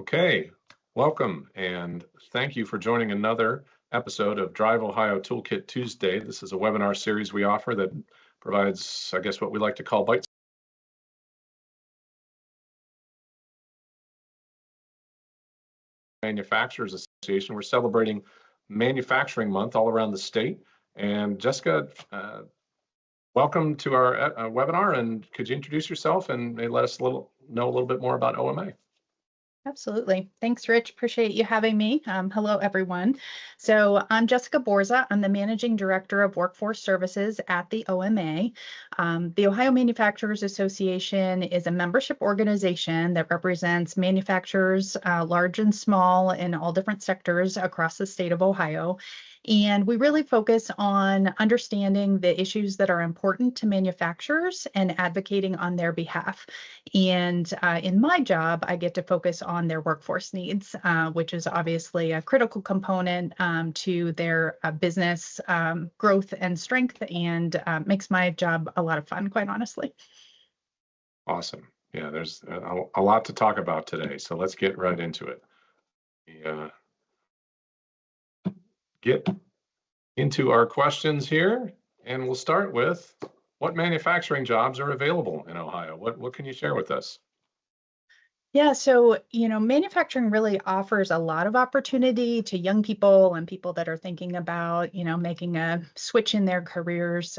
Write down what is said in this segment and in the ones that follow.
Okay, welcome and thank you for joining another episode of DriveOhio Toolkit Tuesday. This is a webinar series we offer that provides, I guess, what we like to call bites. Manufacturers Association. We're celebrating Manufacturing Month all around the state. And Jessica, welcome to our webinar. And could you introduce yourself and maybe let us know a little bit more about OMA? Absolutely. Thanks, Rich. Appreciate you having me. Hello, everyone. So I'm Jessica Borza. I'm the Managing Director of Workforce Services at the OMA. The Ohio Manufacturers Association is a membership organization that represents manufacturers, large and small, in all different sectors across the state of Ohio. And we really focus on understanding the issues that are important to manufacturers and advocating on their behalf. And in my job, I get to focus on their workforce needs, which is obviously a critical component to their business growth and strength, and makes my job a lot of fun, quite honestly. Awesome. Yeah, there's a lot to talk about today, so let's get right into it. Get into our questions here, and we'll start with what manufacturing jobs are available in Ohio? What can you share with us? Yeah, so, manufacturing really offers a lot of opportunity to young people and people that are thinking about, making a switch in their careers,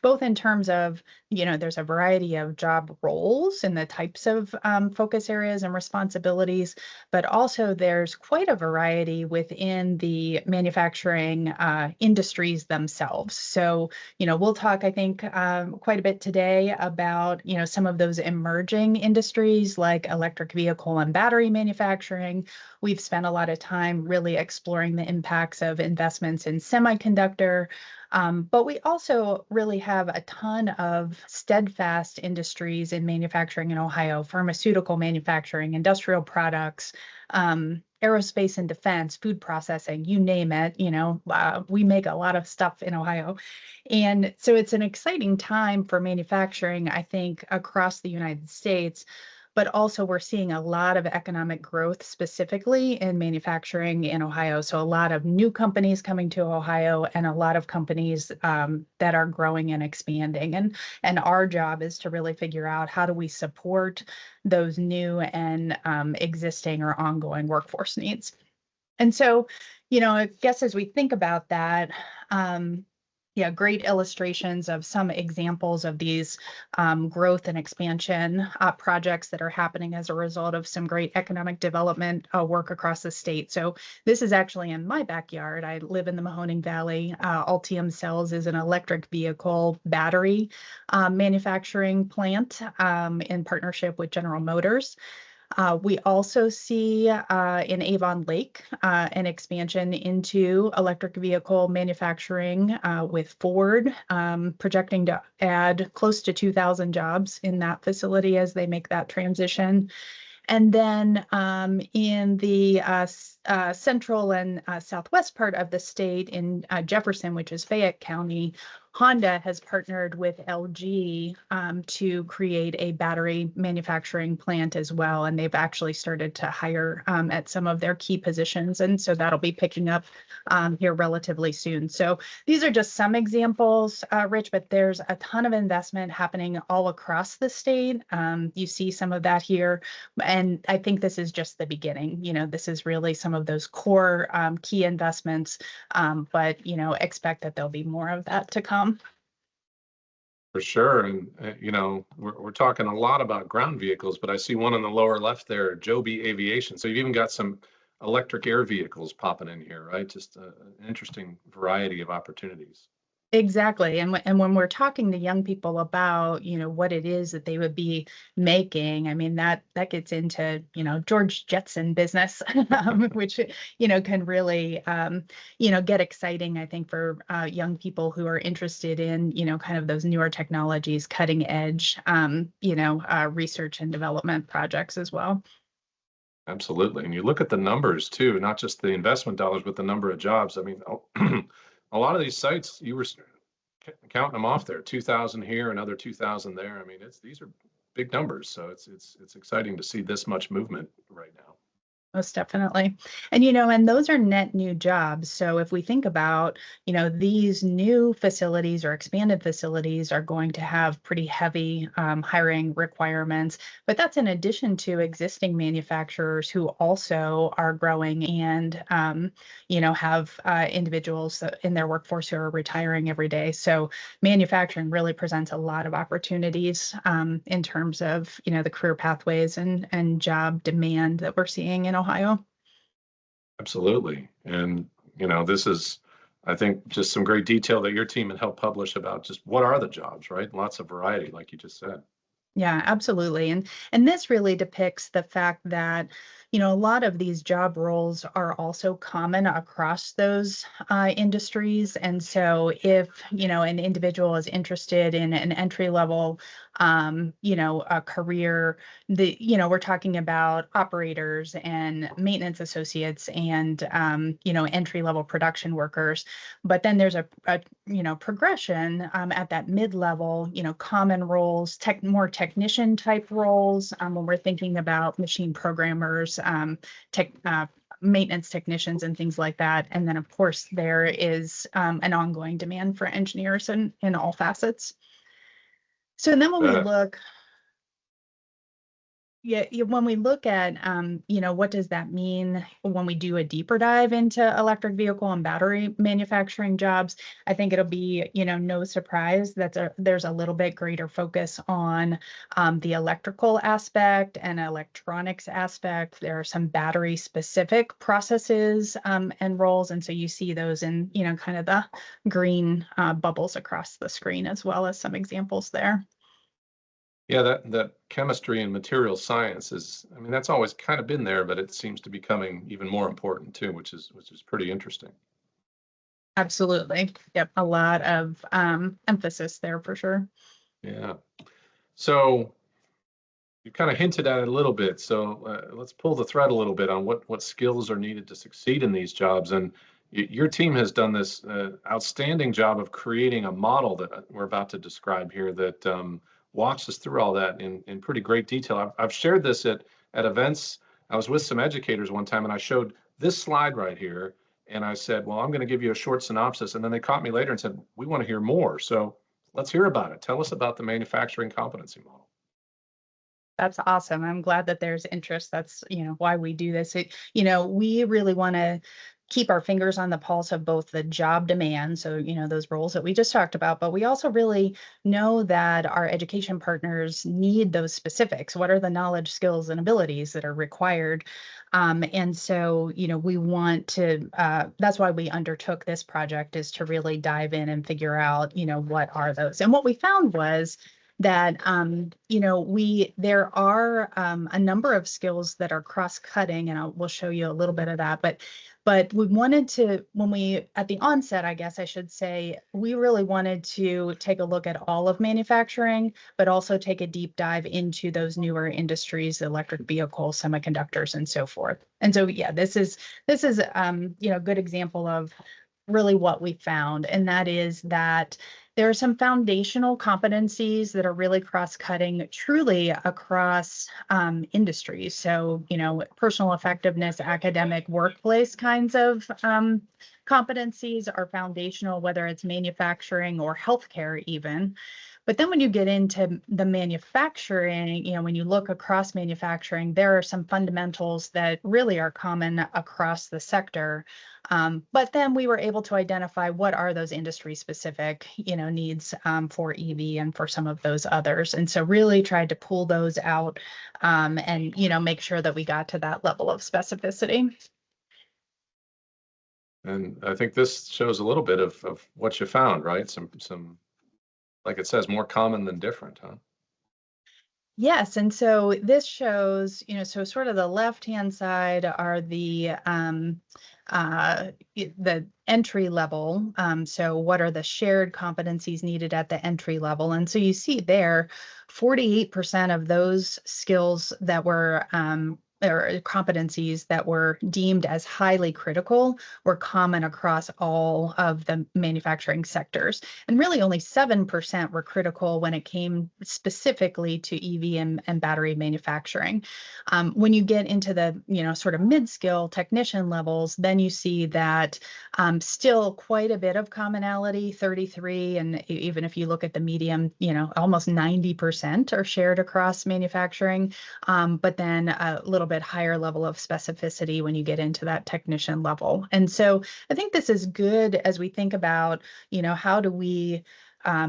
both in terms of, there's a variety of job roles and the types of focus areas and responsibilities, but also there's quite a variety within the manufacturing industries themselves. So, we'll talk, I think, quite a bit today about, some of those emerging industries like electric vehicle and battery manufacturing. We've spent a lot of time really exploring the impacts of investments in semiconductor, but we also really have a ton of steadfast industries in manufacturing in Ohio: pharmaceutical manufacturing, industrial products, aerospace and defense, food processing, you name it. We make a lot of stuff in Ohio. And so it's an exciting time for manufacturing, I think, across the United States. But also we're seeing a lot of economic growth specifically in manufacturing in Ohio. So a lot of new companies coming to Ohio and a lot of companies that are growing and expanding. And our job is to really figure out, how do we support those new and existing or ongoing workforce needs. And so, I guess as we think about that, great illustrations of some examples of these growth and expansion projects that are happening as a result of some great economic development work across the state. So this is actually in my backyard. I live in the Mahoning Valley. Altium Cells is an electric vehicle battery manufacturing plant in partnership with General Motors. We also see in Avon Lake an expansion into electric vehicle manufacturing with Ford projecting to add close to 2,000 jobs in that facility as they make that transition. And then in the central and southwest part of the state, in Jefferson, which is Fayette County, Honda has partnered with LG to create a battery manufacturing plant as well. And they've actually started to hire at some of their key positions. And so that'll be picking up here relatively soon. So these are just some examples, Rich, but there's a ton of investment happening all across the state. You see some of that here. And I think this is just the beginning. This is really some of those core key investments, but, expect that there'll be more of that to come. For sure. And, we're talking a lot about ground vehicles, but I see one on the lower left there, Joby Aviation. So you've even got some electric air vehicles popping in here, right? Just an interesting variety of opportunities. Exactly. And when we're talking to young people about, what it is that they would be making, I mean, that gets into, George Jetson business, which, can really, get exciting, I think, for young people who are interested in, kind of those newer technologies, cutting edge, research and development projects as well. Absolutely. And you look at the numbers too, not just the investment dollars, but the number of jobs. I mean, a lot of these sites, you were counting them off there, 2,000 here, another 2,000 there. I mean, these are big numbers. So it's exciting to see this much movement right now. Most definitely. And, and those are net new jobs. So if we think about, these new facilities or expanded facilities are going to have pretty heavy hiring requirements, but that's in addition to existing manufacturers who also are growing and, have individuals in their workforce who are retiring every day. So manufacturing really presents a lot of opportunities in terms of, the career pathways and job demand that we're seeing in Ohio. Absolutely. And, this is, I think, just some great detail that your team had helped publish about just what are the jobs, right? Lots of variety, like you just said. Yeah, absolutely. And this really depicts the fact that, a lot of these job roles are also common across those industries. And so if, an individual is interested in an entry level, a career, we're talking about operators and maintenance associates and, entry level production workers. But then there's a progression at that mid-level, common roles, more technician type roles when we're thinking about machine programmers, maintenance technicians and things like that. And then of course there is an ongoing demand for engineers in all facets. So and then when we Uh, look when we look at, what does that mean when we do a deeper dive into electric vehicle and battery manufacturing jobs, I think it'll be, no surprise that there's a little bit greater focus on the electrical aspect and electronics aspect. There are some battery specific processes and roles. And so you see those in, kind of the green bubbles across the screen, as well as some examples there. yeah, that chemistry and material science is, I mean, that's always kind of been there, but it seems to be becoming even more important too, which is pretty interesting. Absolutely. Yep. A lot of emphasis there for sure. Yeah. So you kind of hinted at it a little bit. So let's pull the thread a little bit on what skills are needed to succeed in these jobs. And your team has done this outstanding job of creating a model that we're about to describe here that walks us through all that in pretty great detail. I've shared this at events. I was with some educators one time and I showed this slide right here. And I said, well, I'm going to give you a short synopsis. And then they caught me later and said, we want to hear more. So let's hear about it. Tell us about the manufacturing competency model. That's awesome. I'm glad that there's interest. That's, why we do this. We really want to keep our fingers on the pulse of both the job demand. So, those roles that we just talked about, but we also really know that our education partners need those specifics. What are the knowledge, skills, and abilities that are required? And so, we want to, that's why we undertook this project, is to really dive in and figure out, what are those? And what we found was that there are a number of skills that are cross-cutting, and we'll show you a little bit of that. But we wanted to, at the onset, I guess I should say, we really wanted to take a look at all of manufacturing, but also take a deep dive into those newer industries, electric vehicles, semiconductors, and so forth. And so, yeah, this is a good example of really what we found, and that is that there are some foundational competencies that are really cross-cutting truly across industries. So, personal effectiveness, academic, workplace kinds of competencies are foundational, whether it's manufacturing or healthcare even. But then when you get into the manufacturing, when you look across manufacturing, there are some fundamentals that really are common across the sector. But then we were able to identify what are those industry specific, needs for EV and for some of those others. And so really tried to pull those out and, make sure that we got to that level of specificity. And I think this shows a little bit of what you found, right? Some, like it says, more common than different, huh? Yes, and so this shows, so sort of the left-hand side are the entry level. So what are the shared competencies needed at the entry level? And so you see there, 48% of those skills that were or competencies that were deemed as highly critical were common across all of the manufacturing sectors. And really only 7% were critical when it came specifically to EV and battery manufacturing. When you get into the, sort of mid-skill technician levels, then you see that still quite a bit of commonality, 33, and even if you look at the medium, almost 90% are shared across manufacturing, but then a little bit higher level of specificity when you get into that technician level. And so I think this is good as we think about, how do we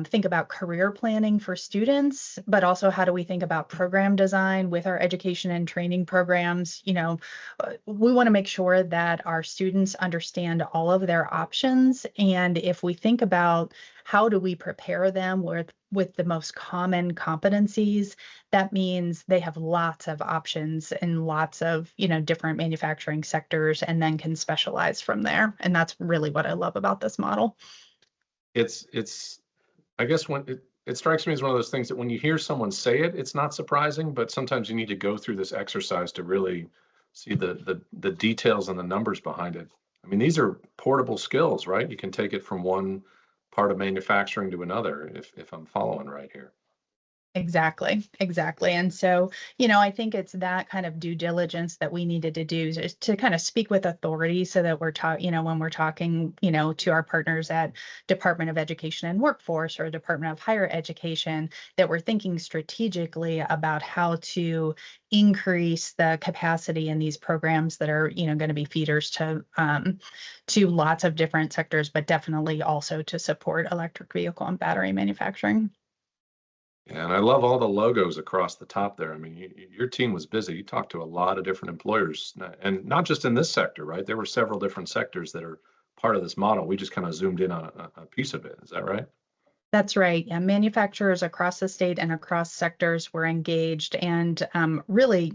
think about career planning for students, but also how do we think about program design with our education and training programs? We want to make sure that our students understand all of their options. And if we think about how do we prepare them with the most common competencies, that means they have lots of options in lots of, different manufacturing sectors and then can specialize from there. And that's really what I love about this model. It's I guess when it strikes me as one of those things that when you hear someone say it, it's not surprising, but sometimes you need to go through this exercise to really see the details and the numbers behind it. I mean, these are portable skills, right? You can take it from one part of manufacturing to another, if I'm following right here. Exactly, exactly. And so, I think it's that kind of due diligence that we needed to do is to kind of speak with authority so that we're talking, when we're talking, to our partners at Department of Education and Workforce or Department of Higher Education, that we're thinking strategically about how to increase the capacity in these programs that are, going to be feeders to lots of different sectors, but definitely also to support electric vehicle and battery manufacturing. And I love all the logos across the top there. I mean, your team was busy. You talked to a lot of different employers, and not just in this sector, right? There were several different sectors that are part of this model. We just kind of zoomed in on a piece of it. Is that right? That's right. Yeah, manufacturers across the state and across sectors were engaged, and really,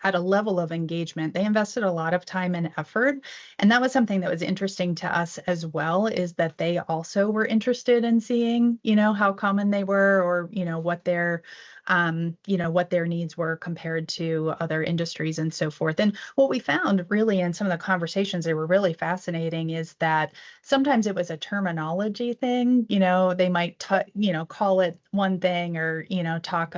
at a level of engagement, they invested a lot of time and effort. And that was something that was interesting to us as well, is that they also were interested in seeing, how common they were, or what their needs were compared to other industries and so forth. And what we found really in some of the conversations, they were really fascinating, is that sometimes it was a terminology thing. They might call it one thing, or talk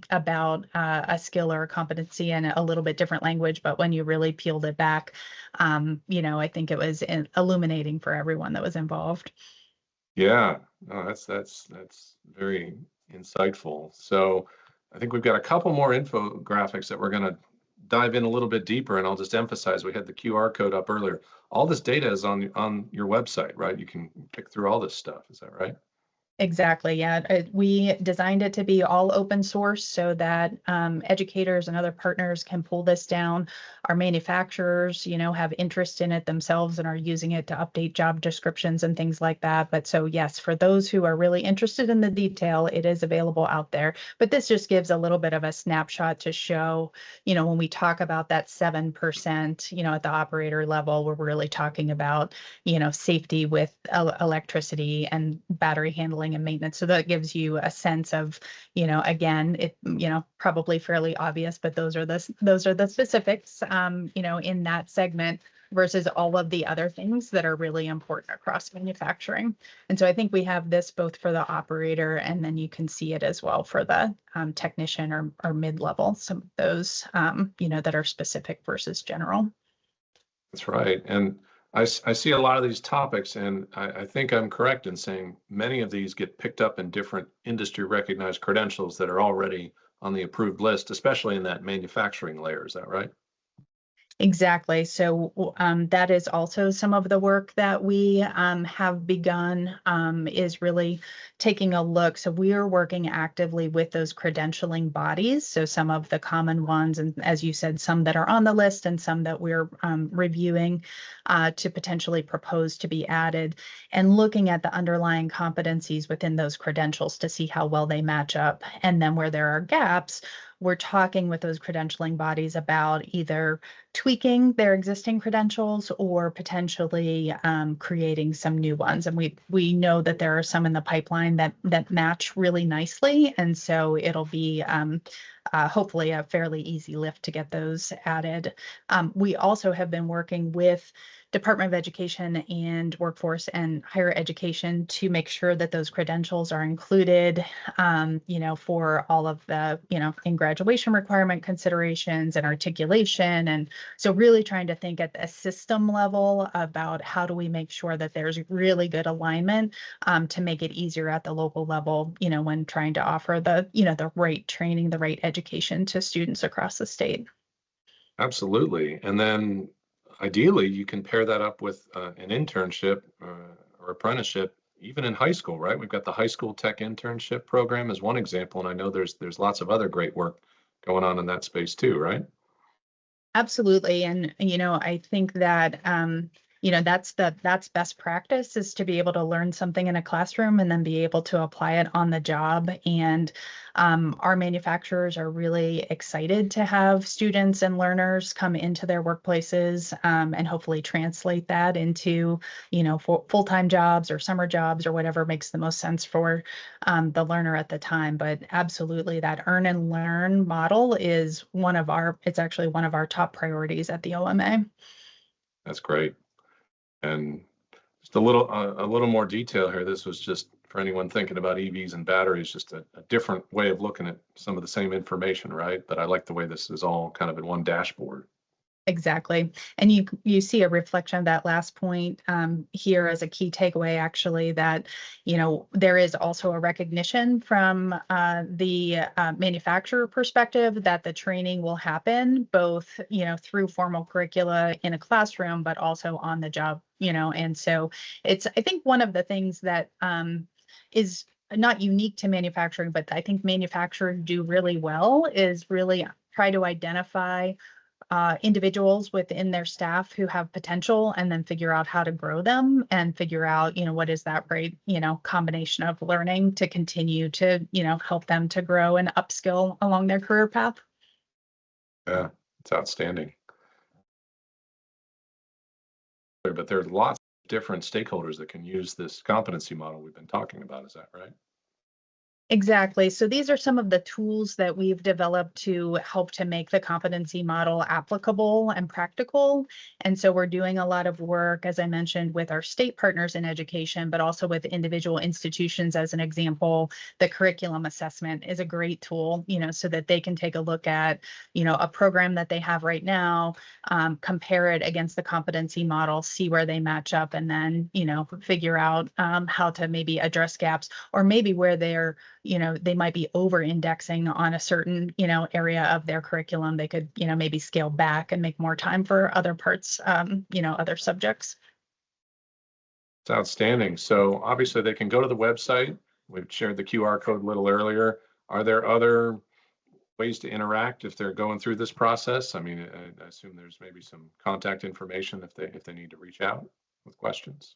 about a skill or a competency in a little bit different language, but when you really peeled it back, I think it was illuminating for everyone that was involved. Yeah. No, that's very insightful. So I think we've got a couple more infographics that we're going to dive in a little bit deeper, and I'll just emphasize we had the QR code up earlier. All this data is on your website, right? You can pick through all this stuff. Is that right? Exactly. Yeah. We designed it to be all open source so that educators and other partners can pull this down. Our manufacturers, have interest in it themselves and are using it to update job descriptions and things like that. But so, yes, for those who are really interested in the detail, it is available out there. But this just gives a little bit of a snapshot to show, when we talk about that 7%, at the operator level, we're really talking about, safety with electricity and battery handling and maintenance. So that gives you a sense of, again, it, probably fairly obvious, but those are the specifics, in that segment versus all of the other things that are really important across manufacturing. And so I think we have this both for the operator, and then you can see it as well for the technician or mid-level, some of those, that are specific versus general. That's right. And I see a lot of these topics, and I think I'm correct in saying many of these get picked up in different industry recognized credentials that are already on the approved list, especially in that manufacturing layer. Is that right? Exactly. So that is also some of the work that we have begun, is really taking a look. So we are working actively with those credentialing bodies. So some of the common ones, and as you said, some that are on the list and some that we're reviewing to potentially propose to be added, and looking at the underlying competencies within those credentials to see how well they match up. And then where there are gaps, we're talking with those credentialing bodies about either tweaking their existing credentials or potentially creating some new ones. And we know that there are some in the pipeline that match really nicely. And so it'll be hopefully a fairly easy lift to get those added. We also have been working with Department of Education and Workforce and Higher Education to make sure that those credentials are included, for all of the, in graduation requirement considerations and articulation. And so really trying to think at the system level about how do we make sure that there's really good alignment to make it easier at the local level, when trying to offer the right training, the right education to students across the state. Absolutely. And then ideally, you can pair that up with an internship or apprenticeship, even in high school, right? We've got the high school tech internship program as one example, and I know there's lots of other great work going on in that space too, right? Absolutely. And, I think that, that's best practice, is to be able to learn something in a classroom and then be able to apply it on the job. And our manufacturers are really excited to have students and learners come into their workplaces and hopefully translate that into, full-time jobs or summer jobs or whatever makes the most sense for the learner at the time. But absolutely, that earn and learn model is it's actually one of our top priorities at the OMA. That's great. And just a little more detail here. This was just for anyone thinking about EVs and batteries, just a different way of looking at some of the same information, right? But I like the way this is all kind of in one dashboard. Exactly. And you see a reflection of that last point here as a key takeaway, actually, that, there is also a recognition from the manufacturer perspective that the training will happen both, through formal curricula in a classroom, but also on the job, and so I think one of the things that is not unique to manufacturing, but I think manufacturers do really well is really try to identify individuals within their staff who have potential and then figure out how to grow them and figure out, what is that right, combination of learning to continue to, help them to grow and upskill along their career path. Yeah, it's outstanding. But there's lots of different stakeholders that can use this competency model we've been talking about. Is that right? Exactly. So these are some of the tools that we've developed to help to make the competency model applicable and practical. And so we're doing a lot of work, as I mentioned, with our state partners in education, but also with individual institutions. As an example, the curriculum assessment is a great tool, so that they can take a look at, a program that they have right now, compare it against the competency model, see where they match up, and then, figure out how to maybe address gaps, or maybe where they might be over indexing on a certain, area of their curriculum. They could, maybe scale back and make more time for other parts, other subjects. It's outstanding. So obviously they can go to the website. We've shared the QR code a little earlier. Are there other ways to interact if they're going through this process? I mean, I assume there's maybe some contact information if they need to reach out with questions.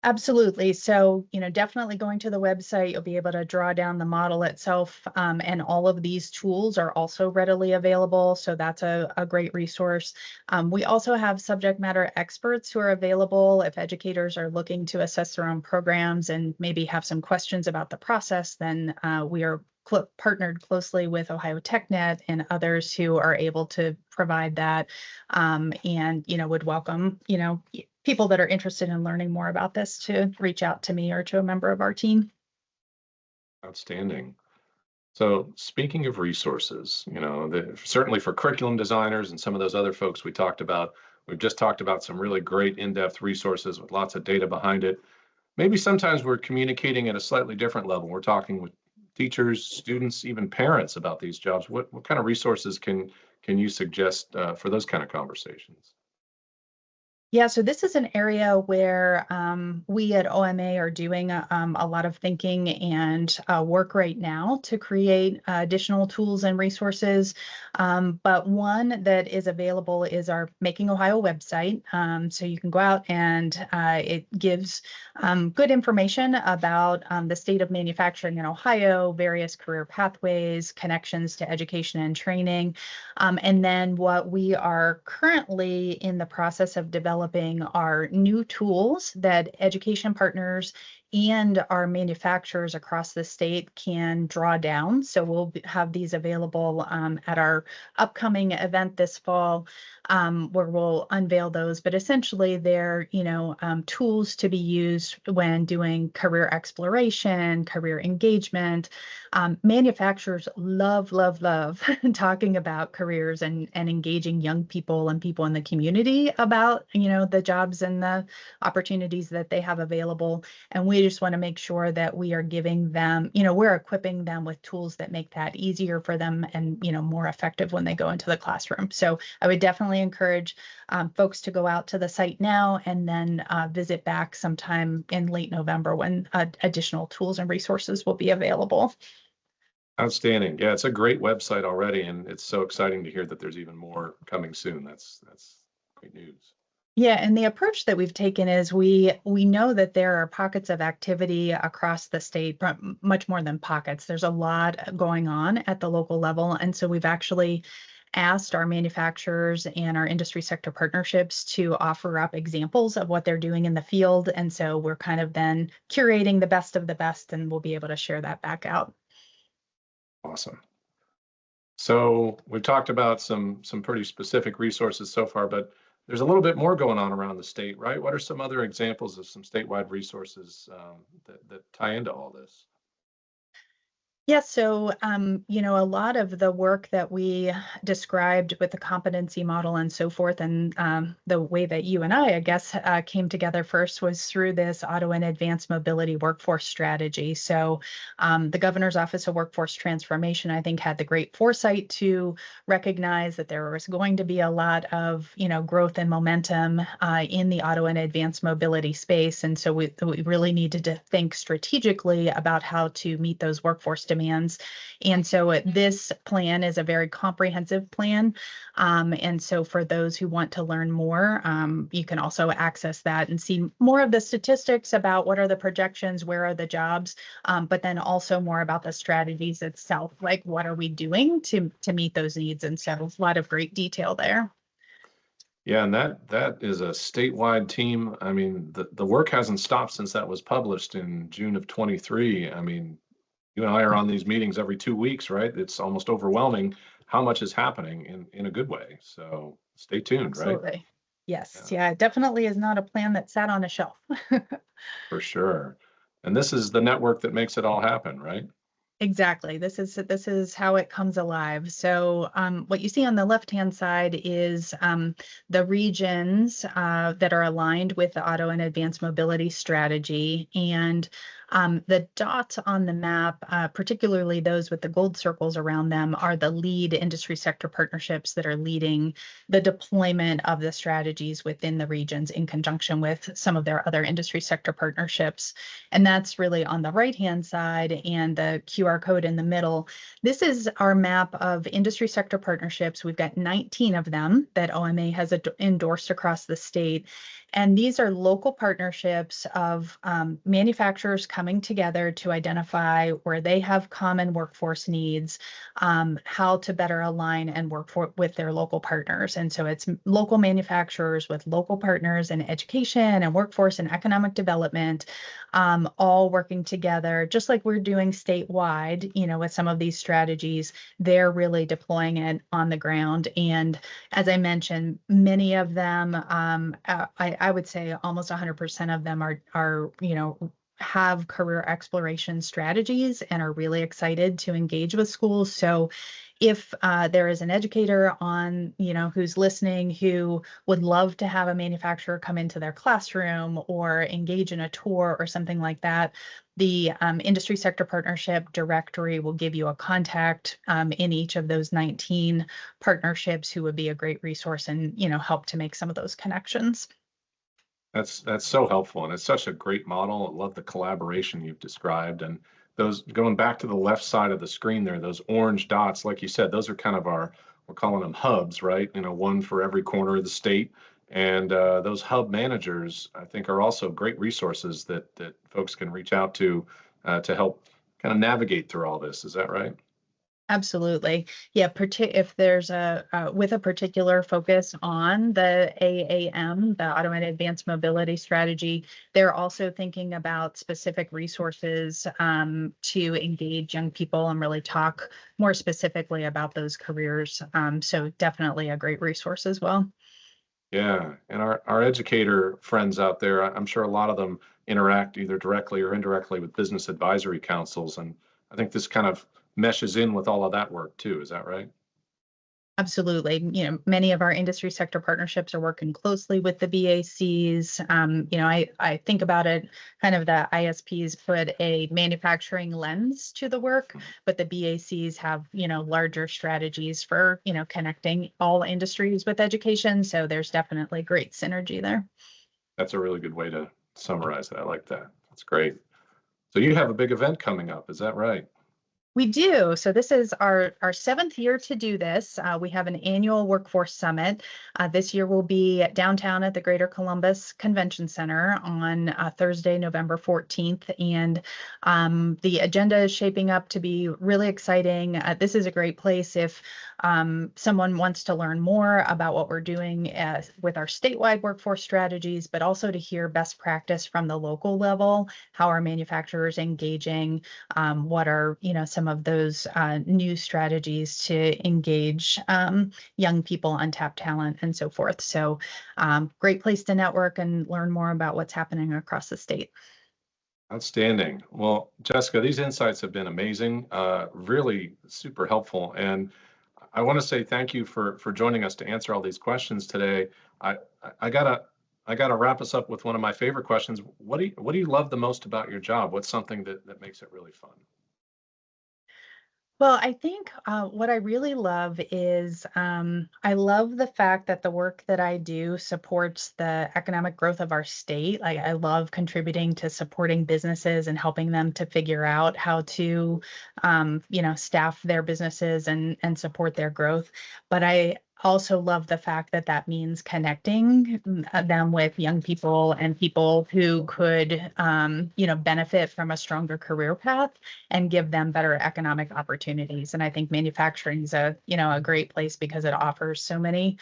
Absolutely. So, definitely going to the website, you'll be able to draw down the model itself. And all of these tools are also readily available. So that's a great resource. We also have subject matter experts who are available if educators are looking to assess their own programs and maybe have some questions about the process. Then we are partnered closely with Ohio TechNet and others who are able to provide that, and would welcome people that are interested in learning more about this to reach out to me or to a member of our team. Outstanding. So speaking of resources, certainly for curriculum designers and some of those other folks we talked about, we've just talked about some really great in-depth resources with lots of data behind it. Maybe sometimes we're communicating at a slightly different level. We're talking with teachers, students, even parents about these jobs. What kind of resources can you suggest for those kind of conversations? Yeah, so this is an area where we at OMA are doing a lot of thinking and work right now to create additional tools and resources. But one that is available is our Making Ohio website. So you can go out and it gives good information about the state of manufacturing in Ohio, various career pathways, connections to education and training. And then what we are currently in the process of developing are new tools that education partners and our manufacturers across the state can draw down. So we'll have these available at our upcoming event this fall, where we'll unveil those. But essentially, they're tools to be used when doing career exploration, career engagement. Manufacturers love, love, love talking about careers and engaging young people and people in the community about, the jobs and the opportunities that they have available. And we just want to make sure that we are giving them, we're equipping them with tools that make that easier for them and, more effective when they go into the classroom. So I would definitely encourage folks to go out to the site now and then visit back sometime in late November when additional tools and resources will be available. Outstanding. Yeah, it's a great website already, and it's so exciting to hear that there's even more coming soon. That's great news. Yeah, and the approach that we've taken is we know that there are pockets of activity across the state, much more than pockets. There's a lot going on at the local level, and so we've actually asked our manufacturers and our industry sector partnerships to offer up examples of what they're doing in the field. And so we're kind of then curating the best of the best, and we'll be able to share that back out. Awesome. So we've talked about some pretty specific resources so far, but there's a little bit more going on around the state, right? What are some other examples of some statewide resources that tie into all this? Yeah, so a lot of the work that we described with the competency model and so forth, and the way that you and I guess, came together first was through this auto and advanced mobility workforce strategy. So the Governor's Office of Workforce Transformation, I think, had the great foresight to recognize that there was going to be a lot of growth and momentum in the auto and advanced mobility space, and so we really needed to think strategically about how to meet those workforce demands. And so this plan is a very comprehensive plan. And so for those who want to learn more, you can also access that and see more of the statistics about what are the projections, where are the jobs, but then also more about the strategies itself, like what are we doing to meet those needs. And so a lot of great detail there. Yeah, and that is a statewide team. I mean, the work hasn't stopped since that was published in June of 23. I mean, you and I are on these meetings every 2 weeks, right? It's almost overwhelming how much is happening in a good way. So stay tuned, right? Absolutely. Yes. Yeah, it definitely is not a plan that sat on a shelf. For sure. And this is the network that makes it all happen, right? Exactly. This is how it comes alive. So what you see on the left-hand side is the regions that are aligned with the auto and advanced mobility strategy. And the dots on the map, particularly those with the gold circles around them, are the lead industry sector partnerships that are leading the deployment of the strategies within the regions in conjunction with some of their other industry sector partnerships. And that's really on the right-hand side, and the QR code in the middle. This is our map of industry sector partnerships. We've got 19 of them that OMA has endorsed across the state. And these are local partnerships of manufacturers coming together to identify where they have common workforce needs, how to better align and work with their local partners. And so it's local manufacturers with local partners in education and workforce and economic development, all working together, just like we're doing statewide, with some of these strategies. They're really deploying it on the ground. And as I mentioned, many of them, I would say almost 100% of them are have career exploration strategies and are really excited to engage with schools. So if there is an educator on, who's listening, who would love to have a manufacturer come into their classroom or engage in a tour or something like that, the industry sector partnership directory will give you a contact in each of those 19 partnerships who would be a great resource and, help to make some of those connections. That's so helpful, and it's such a great model. I love the collaboration you've described, and those going back to the left side of the screen there, those orange dots, like you said, those are kind of we're calling them hubs, right? One for every corner of the state. And those hub managers, I think, are also great resources that folks can reach out to help kind of navigate through all this. Is that right? Absolutely. Yeah, if there's with a particular focus on the AAM, the Automated Advanced Mobility Strategy, they're also thinking about specific resources to engage young people and really talk more specifically about those careers. So definitely a great resource as well. Yeah, and our educator friends out there, I'm sure a lot of them interact either directly or indirectly with business advisory councils, and I think this kind of meshes in with all of that work too. Is that right? Absolutely. Many of our industry sector partnerships are working closely with the BACs. I think about it kind of the ISPs put a manufacturing lens to the work, but the BACs have, larger strategies for, connecting all industries with education. So there's definitely great synergy there. That's a really good way to summarize it. I like that. That's great. So you have a big event coming up, is that right? We do. So this is our seventh year to do this. We have an annual workforce summit. This year will be downtown at the Greater Columbus Convention Center on Thursday, November 14th. And the agenda is shaping up to be really exciting. This is a great place if someone wants to learn more about what we're doing with our statewide workforce strategies, but also to hear best practice from the local level, how are manufacturers engaging, what are some of those new strategies to engage young people, untapped talent, and so forth. So great place to network and learn more about what's happening across the state. Outstanding. Well, Jessica, these insights have been amazing, really super helpful. And I want to say thank you for joining us to answer all these questions today. I I gotta I gotta wrap us up with one of my favorite questions. What do you love the most about your job? What's something that makes it really fun? Well, I think what I really love is I love the fact that the work that I do supports the economic growth of our state. Like I love contributing to supporting businesses and helping them to figure out how to, staff their businesses and support their growth. But I also love the fact that that means connecting them with young people and people who could, benefit from a stronger career path and give them better economic opportunities. And I think manufacturing is a great place because it offers so many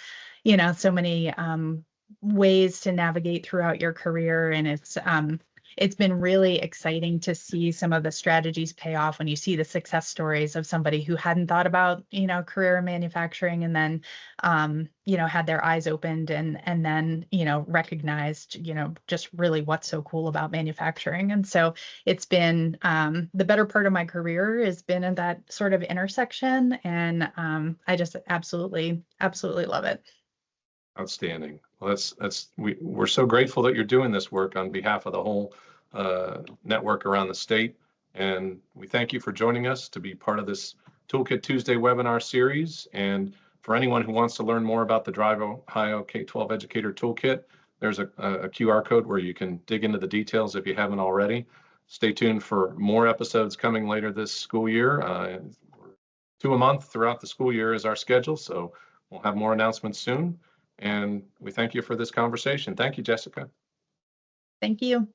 ways to navigate throughout your career. And it's been really exciting to see some of the strategies pay off when you see the success stories of somebody who hadn't thought about, career in manufacturing and then, had their eyes opened and then, recognized, just really what's so cool about manufacturing. And so it's been the better part of my career has been in that sort of intersection. And I just absolutely, absolutely love it. Outstanding. Well, we're so grateful that you're doing this work on behalf of the whole network around the state. And we thank you for joining us to be part of this Toolkit Tuesday webinar series. And for anyone who wants to learn more about the DriveOhio K-12 Educator Toolkit, there's a QR code where you can dig into the details if you haven't already. Stay tuned for more episodes coming later this school year. 2 a month throughout the school year is our schedule, so we'll have more announcements soon. And we thank you for this conversation. Thank you, Jessica. Thank you.